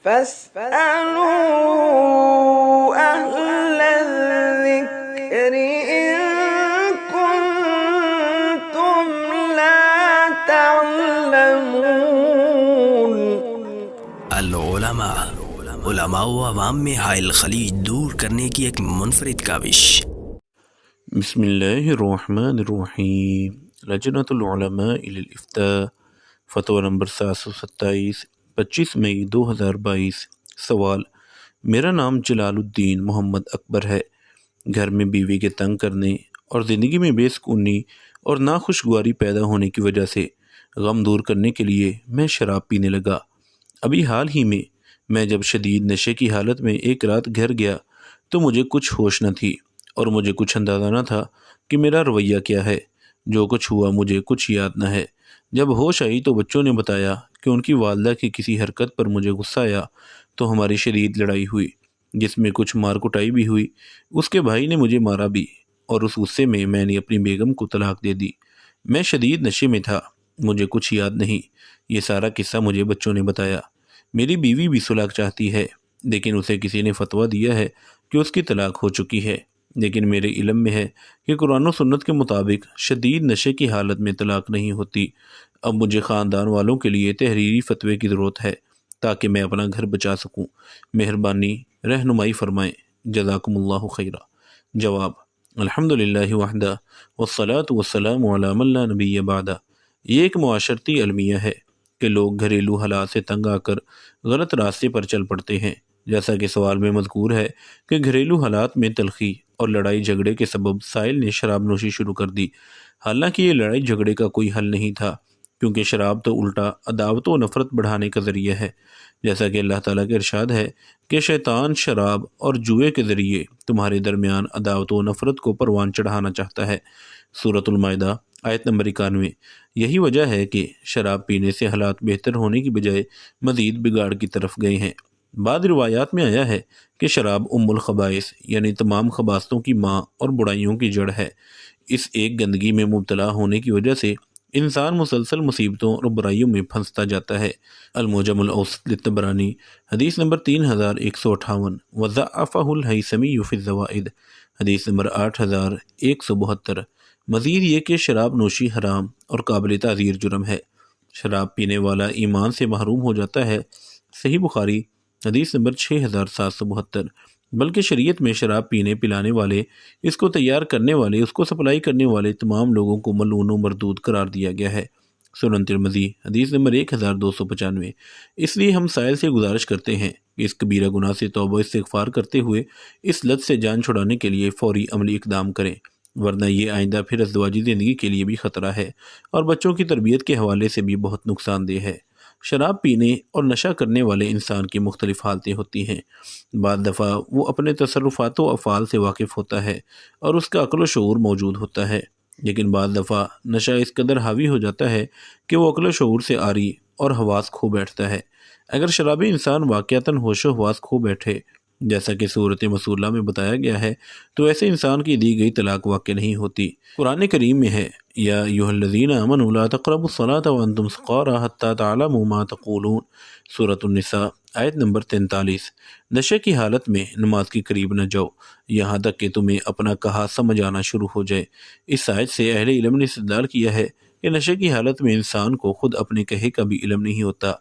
فاسألوا أهل الذكر إن كنتم لا تعلمون۔ علماء و عوام میں حائل خلیج دور کرنے کی ایک منفرد کاوش۔ بسم اللہ الرحمن الرحیم۔ لجنۃ العلماء للافتاء فتویٰ نمبر 727 25 مئی 2022۔ سوال: میرا نام جلال الدین محمد اکبر ہے۔ گھر میں بیوی کے تنگ کرنے اور زندگی میں بے سکونی اور ناخوشگواری پیدا ہونے کی وجہ سے غم دور کرنے کے لیے میں شراب پینے لگا۔ ابھی حال ہی میں جب شدید نشے کی حالت میں ایک رات گھر گیا تو مجھے کچھ ہوش نہ تھی اور مجھے کچھ اندازہ نہ تھا کہ میرا رویہ کیا ہے۔ جو کچھ ہوا مجھے کچھ یاد نہ ہے۔ جب ہوش آئی تو بچوں نے بتایا کہ ان کی والدہ کی کسی حرکت پر مجھے غصہ آیا تو ہماری شدید لڑائی ہوئی، جس میں کچھ مار کٹائی بھی ہوئی۔ اس کے بھائی نے مجھے مارا بھی اور اس غصے میں نے اپنی بیگم کو طلاق دے دی۔ میں شدید نشے میں تھا، مجھے کچھ یاد نہیں۔ یہ سارا قصہ مجھے بچوں نے بتایا۔ میری بیوی بھی صلح چاہتی ہے، لیکن اسے کسی نے فتویٰ دیا ہے کہ اس کی طلاق ہو چکی ہے۔ لیکن میرے علم میں ہے کہ قرآن و سنت کے مطابق شدید نشے کی حالت میں طلاق نہیں ہوتی۔ اب مجھے خاندان والوں کے لیے تحریری فتوے کی ضرورت ہے تاکہ میں اپنا گھر بچا سکوں۔ مہربانی رہنمائی فرمائیں، جزاکم اللہ خیرہ۔ جواب: الحمدللہ وحدہ والصلاة والسلام علی من لا نبی بعدہ۔ یہ ایک معاشرتی المیہ ہے کہ لوگ گھریلو حالات سے تنگ آ کر غلط راستے پر چل پڑتے ہیں۔ جیسا کہ سوال میں مذکور ہے کہ گھریلو حالات میں تلخی اور لڑائی جھگڑے کے سبب سائل نے شراب نوشی شروع کر دی۔ حالانکہ یہ لڑائی جھگڑے کا کوئی حل نہیں تھا، کیونکہ شراب تو الٹا عداوت و نفرت بڑھانے کا ذریعہ ہے۔ جیسا کہ اللہ تعالیٰ کا ارشاد ہے کہ شیطان شراب اور جوئے کے ذریعے تمہارے درمیان عداوت و نفرت کو پروان چڑھانا چاہتا ہے۔ سورۃ المائدہ آیت نمبر 91۔ یہی وجہ ہے کہ شراب پینے سے حالات بہتر ہونے کی بجائے مزید بگاڑ کی طرف گئے ہیں۔ بعض روایات میں آیا ہے کہ شراب ام الخبائث یعنی تمام خباثتوں کی ماں اور برائیوں کی جڑ ہے۔ اس ایک گندگی میں مبتلا ہونے کی وجہ سے انسان مسلسل مصیبتوں اور برائیوں میں پھنستا جاتا ہے۔ المعجم الاوسط للطبرانی حدیث نمبر 3158 وضعفہ الہیثمی فی الزوائد حدیث نمبر 8172۔ مزید یہ کہ شراب نوشی حرام اور قابل تعزیر جرم ہے۔ شراب پینے والا ایمان سے محروم ہو جاتا ہے۔ صحیح بخاری حدیث نمبر 6772۔ بلکہ شریعت میں شراب پینے پلانے والے، اس کو تیار کرنے والے، اس کو سپلائی کرنے والے تمام لوگوں کو ملعون و مردود قرار دیا گیا ہے۔ سنن ترمذی حدیث نمبر 1295۔ اس لیے ہم سائل سے گزارش کرتے ہیں کہ اس کبیرہ گناہ سے توبہ استغفار کرتے ہوئے اس لت سے جان چھڑانے کے لیے فوری عملی اقدام کریں، ورنہ یہ آئندہ پھر ازدواجی زندگی کے لیے بھی خطرہ ہے اور بچوں کی تربیت کے حوالے سے بھی بہت نقصان دہ ہے۔ شراب پینے اور نشہ کرنے والے انسان کی مختلف حالتیں ہوتی ہیں۔ بعض دفعہ وہ اپنے تصرفات و افعال سے واقف ہوتا ہے اور اس کا عقل و شعور موجود ہوتا ہے، لیکن بعض دفعہ نشہ اس قدر حاوی ہو جاتا ہے کہ وہ عقل و شعور سے عاری اور حواس کھو بیٹھتا ہے۔ اگر شرابی انسان واقعتاً ہوش و حواس کھو بیٹھے، جیسا کہ صورت مسولہ میں بتایا گیا ہے، تو ایسے انسان کی دی گئی طلاق واقع نہیں ہوتی۔ قرآن کریم میں ہے یا ایھا الذین آمنوا لا تقربوا الصلاۃ وانتم سکارى حتی تعلموا ما تقولون۔ سورۃ النساء آیت نمبر 43۔ نشے کی حالت میں نماز کے قریب نہ جاؤ یہاں تک کہ تمہیں اپنا کہا سمجھ آنا شروع ہو جائے۔ اس آیت سے اہل علم نے استدلال کیا ہے کہ نشے کی حالت میں انسان کو خود اپنے کہے کا بھی علم نہیں ہوتا،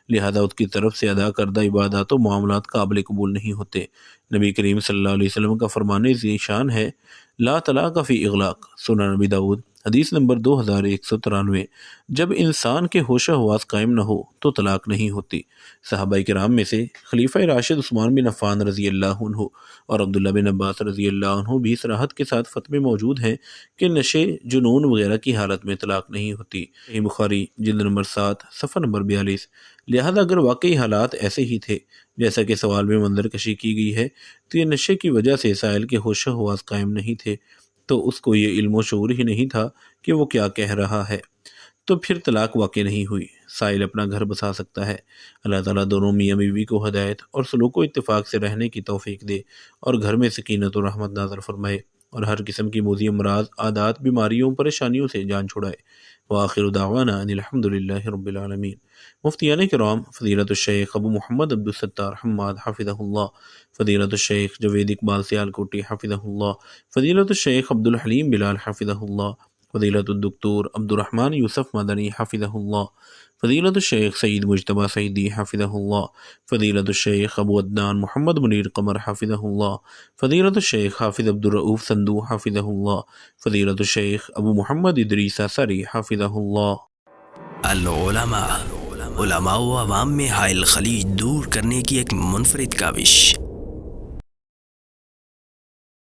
لہذا اس کی طرف سے ادا کردہ عبادات و معاملات قابل قبول نہیں ہوتے۔ نبی کریم صلی اللہ علیہ وسلم کا فرمان ذی شان ہے لا طلاق فی اغلاق۔ سنن نبی داؤد حدیث نمبر 2193۔ جب انسان کے ہوش و حواس قائم نہ ہو تو طلاق نہیں ہوتی۔ صحابہ کرام میں سے خلیفہ راشد عثمان بن عفان رضی اللہ عنہ اور عبداللہ بن عباس رضی اللہ عنہ بھی صراحت کے ساتھ فتوے موجود ہیں کہ نشے، جنون وغیرہ کی حالت میں طلاق نہیں ہوتی۔ صحیح بخاری جلد نمبر 7 صفحہ نمبر 42۔ لہذا اگر واقعی حالات ایسے ہی تھے جیسا کہ سوال میں منظر کشی کی گئی ہے تو یہ نشے کی وجہ سے سائل کے ہوش و حواس قائم نہیں تھے، تو اس کو یہ علم و شعور ہی نہیں تھا کہ وہ کیا کہہ رہا ہے، تو پھر طلاق واقع نہیں ہوئی۔ سائل اپنا گھر بسا سکتا ہے۔ اللہ تعالیٰ دونوں میاں بیوی کو ہدایت اور سلوک و اتفاق سے رہنے کی توفیق دے اور گھر میں سکینت و رحمت نازل فرمائے۔ اور ہر قسم کی موذی امراض، عادات، بیماریوں، پریشانیوں سے جان چھڑائے۔ وآخر دعوانا ان الحمد للہ رب العالمین۔ مفتیان کرام فضیلت الشیخ ابو محمد عبدالستار حماد حفظہ اللہ، فضیلت الشیخ جوید اقبال سیالکوٹی حفظہ اللہ، فضیلت الشیخ عبدالحلیم بلال حفظہ اللہ، فضیلت الدکتور عبدالرحمن یوسف مدنی حفظہ اللہ، فضیلت الشیخ سید مجتبیٰ سعیدی حفظہ اللہ، فضیلت الشیخ ابو عدنان محمد منیر قمر حفظہ اللہ، فضیلت الشیخ حافظ عبدالرؤوف صندوق حفظہ اللہ، فضیلت الشیخ ابو محمد ادریس سری حفظہ اللہ۔ العلماء، علماء و عوام میں حائل خلیج دور کرنے کی ایک منفرد کاوش۔